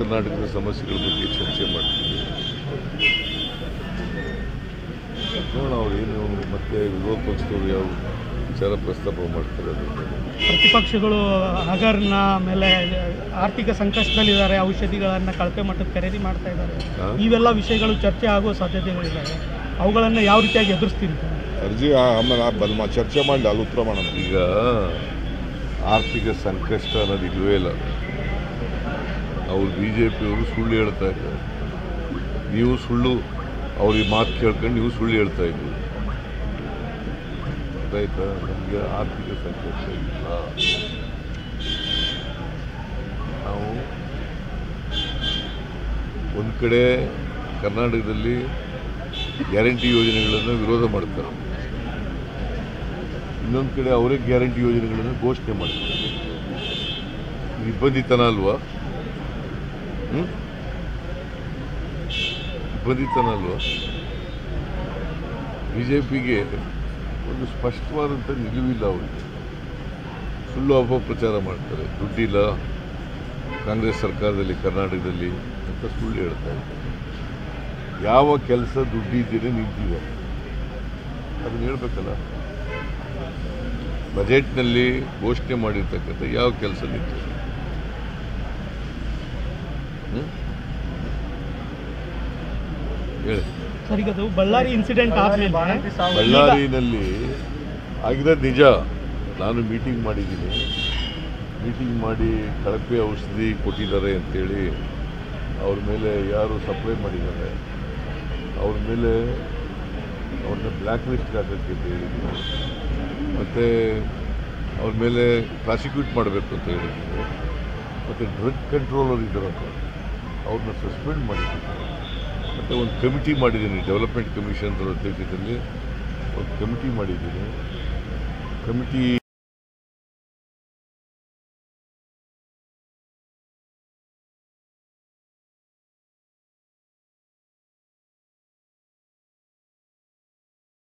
ಕರ್ನಾಟಕದ ಸಮಸ್ಯೆಗಳ ಬಗ್ಗೆ ಚರ್ಚೆ ಮಾಡ್ತೀವಿ. ನೋಡೋಣ ಅವರೇನು ಮತ್ತೆ ವಿರೋಧ ಪಕ್ಷದವರು ಯಾವ ವಿಚಾರ ಪ್ರಸ್ತಾಪ ಮಾಡ್ತಾರೆ. ಪ್ರತಿಪಕ್ಷಗಳು ಹಗರಣ ಆಮೇಲೆ ಆರ್ಥಿಕ ಸಂಕಷ್ಟದಲ್ಲಿದ್ದಾರೆ, ಔಷಧಿಗಳನ್ನು ಕಳಪೆ ಮಟ್ಟದ ಖರೀದಿ ಮಾಡ್ತಾ ಇದ್ದಾರೆ, ಇವೆಲ್ಲ ವಿಷಯಗಳು ಚರ್ಚೆ ಆಗುವ ಸಾಧ್ಯತೆಗಳಿದ್ದಾವೆ. ಅವುಗಳನ್ನು ಯಾವ ರೀತಿಯಾಗಿ ಎದುರಿಸ್ತೀರಿ? ಅರ್ಜಿ ಆಮೇಲೆ ಚರ್ಚೆ ಮಾಡಿ ಅಲ್ಲಿ ಉತ್ತರ ಮಾಡೋಣ. ಈಗ ಆರ್ಥಿಕ ಸಂಕಷ್ಟ ಅನ್ನೋದು ಇಲ್ಲವೇ ಇಲ್ಲ. ಅವ್ರು BJPಯವರು ಸುಳ್ಳು ಹೇಳ್ತಾ ಇದ್ದಾರೆ. ನೀವು ಸುಳ್ಳು ಅವ್ರಿಗೆ ಮಾತು ಕೇಳ್ಕೊಂಡು ನೀವು ಸುಳ್ಳು ಹೇಳ್ತಾ ಇದ್ದೀವಿ. ಆಯ್ತಾ? ನಮಗೆ ಆರ್ಥಿಕ ಸಂಕಷ್ಟ ಇಲ್ಲ. ನಾವು ಒಂದು ಕಡೆ ಕರ್ನಾಟಕದಲ್ಲಿ ಗ್ಯಾರಂಟಿ ಯೋಜನೆಗಳನ್ನು ವಿರೋಧ ಮಾಡ್ತಾರೆ, ಇನ್ನೊಂದು ಕಡೆ ಅವರೇ ಗ್ಯಾರಂಟಿ ಯೋಜನೆಗಳನ್ನು ಘೋಷಣೆ ಮಾಡ್ತಾರೆ. ನಿರ್ಬಂಧಿತನ ಅಲ್ವಾ? ನಿರ್ಬಂಧಿತನ ಅಲ್ವಾ? BJPಗೆ ಒಂದು ಸ್ಪಷ್ಟವಾದಂಥ ನಿಲುವಿಲ್ಲ. ಅವರಿಗೆ ಸುಳ್ಳು ಅಪಪ್ರಚಾರ ಮಾಡ್ತಾರೆ. ದುಡ್ಡಿಲ್ಲ ಕಾಂಗ್ರೆಸ್ ಸರ್ಕಾರದಲ್ಲಿ ಕರ್ನಾಟಕದಲ್ಲಿ ಅಂತ ಸುಳ್ಳು ಹೇಳ್ತಾ ಇದ್ದಾರೆ. ಯಾವ ಕೆಲಸ ದುಡ್ಡಿದ್ದೀರಿ ನಿಂತಿದೆ ಅದನ್ನು ಹೇಳ್ಬೇಕಲ್ಲ. ಬಜೆಟ್ನಲ್ಲಿ ಘೋಷಣೆ ಮಾಡಿರ್ತಕ್ಕಂಥ ಯಾವ ಕೆಲಸ ನಿಂತಿದೆ? ಹೇಳಿ. ಬಳ್ಳಾರಿ ಇನ್ಸಿಡೆಂಟ್ ಬಳ್ಳಾರಿನಲ್ಲಿ ಆಗಿರೋದು ನಿಜ. ನಾನು ಮೀಟಿಂಗ್ ಮಾಡಿದ್ದೀನಿ. ಮೀಟಿಂಗ್ ಮಾಡಿ ಕಳಪೆ ಔಷಧಿ ಕೊಟ್ಟಿದ್ದಾರೆ ಅಂತೇಳಿ ಅವ್ರ ಮೇಲೆ ಯಾರು ಸಪ್ಲೈ ಮಾಡಿದ್ದಾರೆ ಅವ್ರ ಮೇಲೆ ಅವ್ರನ್ನ ಬ್ಲ್ಯಾಕ್ ಲಿಸ್ಟ್ ಹಾಕೋಕ್ಕೆ ಅಂತ ಹೇಳಿದ್ದೀನಿ. ಮತ್ತು ಅವ್ರ ಮೇಲೆ ಪ್ರಾಸಿಕ್ಯೂಟ್ ಮಾಡಬೇಕು ಅಂತ ಹೇಳಿದ್ದೀನಿ. ಮತ್ತು ಡ್ರಗ್ ಕಂಟ್ರೋಲರ್ ಇದ್ದಾರಪ್ಪ ಅವ್ರನ್ನ ಸಸ್ಪೆಂಡ್ ಮಾಡಿದ್ದೀನಿ. ಮತ್ತು ಒಂದು ಕಮಿಟಿ ಮಾಡಿದ್ದೀನಿ, ಡೆವಲಪ್ಮೆಂಟ್ ಕಮಿಷನ್ ಅಧ್ಯಕ್ಷತೆಯಲ್ಲಿ ಒಂದು ಕಮಿಟಿ ಮಾಡಿದ್ದೀನಿ. ಕಮಿಟಿ